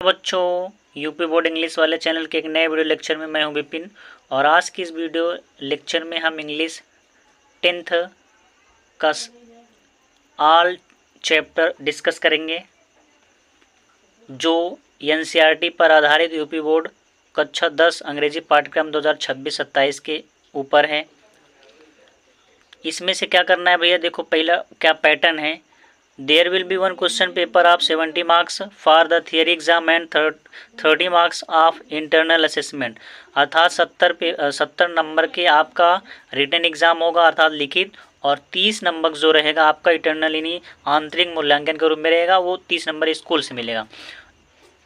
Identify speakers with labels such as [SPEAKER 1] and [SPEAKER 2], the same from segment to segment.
[SPEAKER 1] बच्चों, UP board English वाले channel के एक नए वीडियो लेक्चर में मैं हूं विपिन। और आज की इस वीडियो लेक्चर में हम इंग्लिश 10th का ऑल चैप्टर डिस्कस करेंगे, जो एनसीईआरटी पर आधारित यूपी बोर्ड कक्षा 10 अंग्रेजी पाठ्यक्रम 2026-27 के ऊपर है। इसमें से क्या करना है भैया, देखो पहला क्या पैटर्न है। There will be one question paper of 70 marks for the theory exam and 30 marks of internal assessment. अर्थात 70 नंबर के आपका रिटन एग्जाम होगा अर्थात लिखित, और 30 नंबर जो रहेगा आपका इंटरनल यानी आंतरिक मूल्यांकन के रूप में रहेगा, वो 30 नंबर स्कूल से मिलेगा।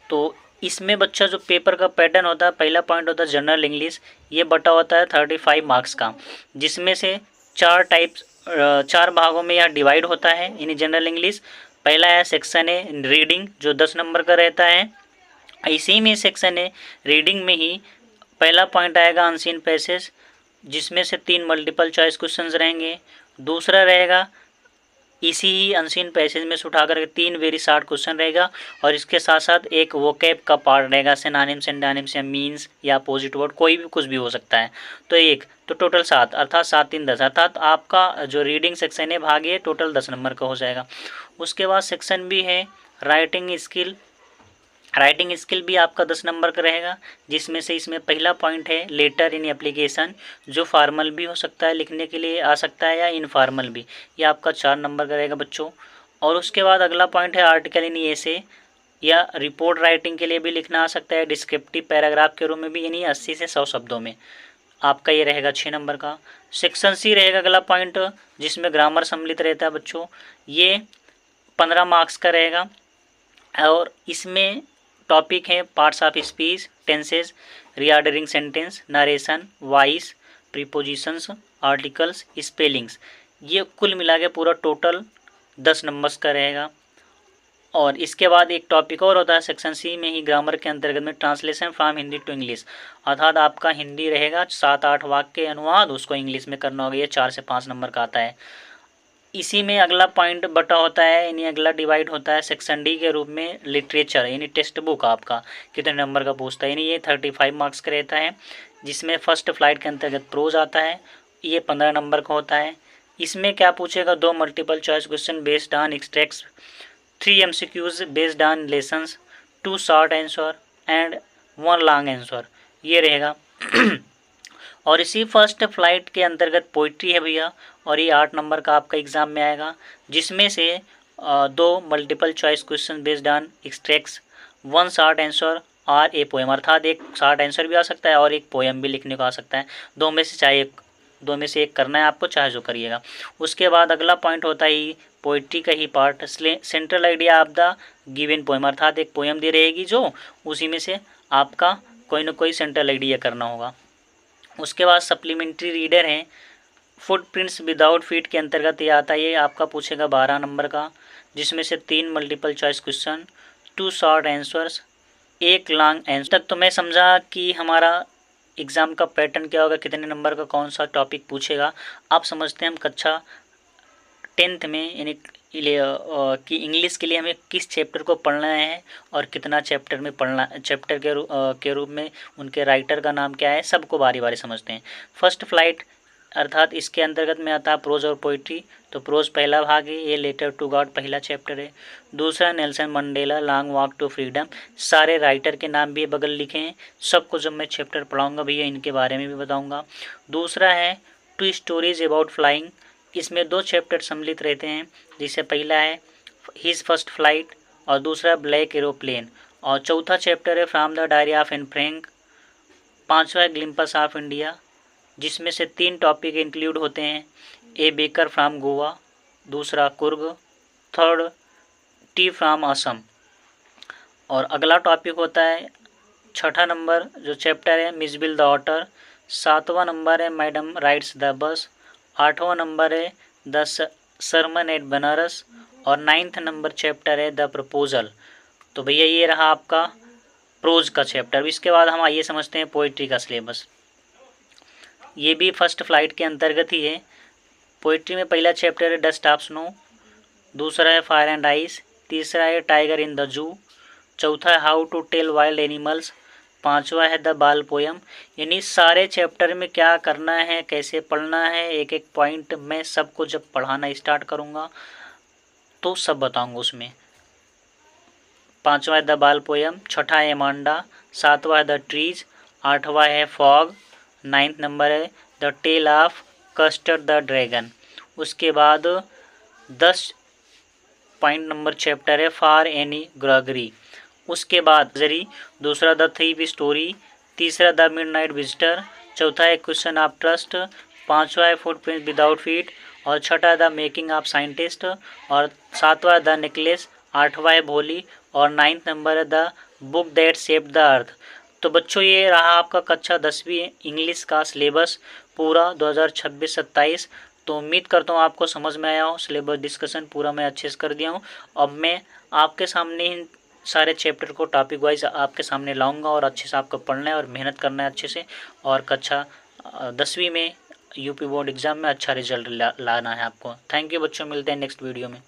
[SPEAKER 1] तो इसमें बच्चा जो पेपर का पैटर्न होता है, पहला पॉइंट होता है जनरल इंग्लिश। ये बटा होता है 35 मार्क्स का, जिसमें से चार भागों में यह डिवाइड होता है यानी जनरल इंग्लिश। पहला है सेक्शन ए रीडिंग, जो 10 नंबर का रहता है। इसी में सेक्शन ए रीडिंग में ही पहला पॉइंट आएगा अनसीन पैसेज, जिसमें से 3 मल्टीपल चॉइस क्वेश्चंस रहेंगे। दूसरा रहेगा इसी ही अनसीन पैसेज में से उठा करके 3 वेरी शॉर्ट क्वेश्चन रहेगा, और इसके साथ साथ एक वोकैब का पार्ट रहेगा, सिनोनिम्स एंटोनिम्स या मीन्स या अपोजिट वर्ड, कोई भी कुछ भी हो सकता है। तो टोटल 7 अर्थात 7 3 10 अर्थात आपका जो रीडिंग सेक्शन है भाग ये टोटल 10 नंबर का हो जाएगा। उसके बाद सेक्शन बी है राइटिंग स्किल। राइटिंग स्किल भी आपका 10 नंबर का रहेगा, जिसमें से इसमें पहला पॉइंट है लेटर इन एप्लीकेशन, जो फॉर्मल भी हो सकता है, लिखने के लिए आ सकता है, या इनफॉर्मल भी। ये आपका 4 नंबर का रहेगा बच्चों। और उसके बाद अगला पॉइंट है आर्टिकल इन एसे, या रिपोर्ट राइटिंग के लिए भी लिखना आ सकता है, डिस्क्रिप्टिव पैराग्राफ के रूप में भी, यानी 80 से 100 शब्दों में। आपका ये रहेगा 6 नंबर का। सेक्शन सी रहेगा अगला पॉइंट, जिसमें ग्रामर सम्मिलित रहता है बच्चों। ये 15 मार्क्स का रहेगा, और इसमें टॉपिक है parts of speech, tenses, reordering sentence, narration, voice, prepositions, articles, spellings. ये कुल मिला के पूरा टोटल 10 नंबर्स का रहेगा। और इसके बाद एक टॉपिक और होता है सेक्शन सी में ही ग्रामर के अंतर्गत में, translation from Hindi to English. अर्थात आपका हिंदी रहेगा 7-8 वाक्य के अनुवाद उसको इंग्लिश में करना होगा। ये 4 से 5 नंबर का आता है। इसी में अगला पॉइंट बटा होता है यानी अगला डिवाइड होता है सेक्शन डी के रूप में लिटरेचर, यानी टेक्स्ट बुक आपका कितने नंबर का पूछता है, यानी ये 35 मार्क्स का रहता है, जिसमें फर्स्ट फ्लाइट के अंतर्गत प्रोज आता है, ये 15 नंबर का होता है। इसमें क्या पूछेगा, 2 multiple choice question based on extracts, 3 MCQs based on lessons, 2 short answer and 1 long answer, ये रहेगा। और इसी फर्स्ट फ्लाइट के अंतर्गत पोइट्री है भैया, और ये 8 नंबर का आपका एग्जाम में आएगा, जिसमें से 2 multiple choice question based on extracts, 1 short answer और ए पोएम, अर्थात एक शॉर्ट आंसर भी आ सकता है और एक पोएम भी लिखने को आ सकता है। दो में से एक करना है आपको, चाहे जो करिएगा। उसके बाद अगला पॉइंट होता है पोइट्री का ही part, central idea of the given poem, अर्थात एक पोएम दी रहेगी जो उसी में से आपका कोई ना कोई सेंट्रल आइडिया करना होगा। उसके बाद सप्लीमेंट्री रीडर हैं, फुटप्रिंट्स विदाउट फीट के अंतर्गत ये आता है। ये आपका पूछेगा 12 नंबर का, जिसमें से 3 multiple choice question, 2 short answers, 1 long answer. तक तो मैं समझा कि हमारा एग्ज़ाम का पैटर्न क्या होगा, कितने नंबर का कौन सा टॉपिक पूछेगा। आप समझते हैं हम कक्षा 10th में यानी कि इंग्लिश के लिए हमें किस चैप्टर को पढ़ना है और कितना चैप्टर में पढ़ना, चैप्टर के रूप में उनके राइटर का नाम क्या है, सबको बारी बारी समझते हैं। फर्स्ट फ्लाइट अर्थात इसके अंतर्गत में आता है प्रोज और पोइट्री। तो प्रोज पहला भाग है, ये लेटर टू गॉड पहला चैप्टर है। दूसरा Nelson Mandela long walk to freedom, सारे राइटर के नाम भी बगल लिखे हैं। सबको जब मैं चैप्टर पढ़ाऊँगा भैया इनके बारे में भी बताऊँगा। दूसरा है 2 स्टोरीज अबाउट फ्लाइंग, इसमें 2 चैप्टर सम्मिलित रहते हैं, जिसे पहला है हिज फर्स्ट फ्लाइट और दूसरा ब्लैक एरोप्लेन, और चौथा चैप्टर है from the diary of Anne Frank. पांचवा है ग्लिम्पस ऑफ इंडिया, जिसमें से 3 टॉपिक इंक्लूड होते हैं, ए बेकर फ्रॉम गोवा, दूसरा Coorg, third T from Assam. और अगला टॉपिक होता है 6ठा नंबर जो चैप्टर है मिसबिल द ऑटर, 7वां नंबर है मैडम राइड्स द बस, 8वां नंबर है द सरमन एट बनारस, और 9th नंबर चैप्टर है द प्रपोजल। तो भैया ये रहा आपका प्रोज का चैप्टर। इसके बाद हम आइए समझते हैं पोइट्री का सिलेबस। ये भी फर्स्ट फ्लाइट के अंतर्गत ही है। पोइट्री में पहला चैप्टर है डस्ट ऑफ स्नो, दूसरा है फायर एंड आइस, तीसरा है टाइगर इन द जू, चौथा है how to tell wild animals, पांचवा है द बाल पोयम। यानी सारे चैप्टर में क्या करना है, कैसे पढ़ना है, एक एक पॉइंट मैं सबको जब पढ़ाना स्टार्ट करूँगा तो सब बताऊँगा उसमें। पांचवा है द बाल पोयम, छठा है एमांडा, सातवां है द ट्रीज, आठवां है फॉग, 9th नंबर है the tale of custard the dragon. उसके बाद 10 पॉइंट नंबर चैप्टर है फॉर एनी ग्रॉगरी। उसके बाद जरी दूसरा द थीफ स्टोरी, तीसरा द मिडनाइट विजिटर, चौथा है क्वेश्चन ऑफ ट्रस्ट, पांचवा है फुटप्रिंट विदाउट फीट, और छठा द मेकिंग ऑफ साइंटिस्ट, और सातवां द नेकलेस, आठवां है भोली, और 9th नंबर है the book that shaped the earth. तो बच्चों ये रहा आपका कक्षा 10वीं इंग्लिश का सिलेबस पूरा 2026-27। तो उम्मीद करता हूँ आपको समझ में आया हो। सिलेबस डिस्कशन पूरा मैं अच्छे से कर दिया हूँ। अब मैं आपके सामने इन सारे चैप्टर को टॉपिक वाइज आपके सामने लाऊंगा और अच्छे से आपको पढ़ना है और मेहनत करना है अच्छे से, और कक्षा 10वीं में यूपी बोर्ड एग्ज़ाम में अच्छा रिजल्ट लाना है आपको। थैंक यू बच्चों, मिलते हैं नेक्स्ट वीडियो में।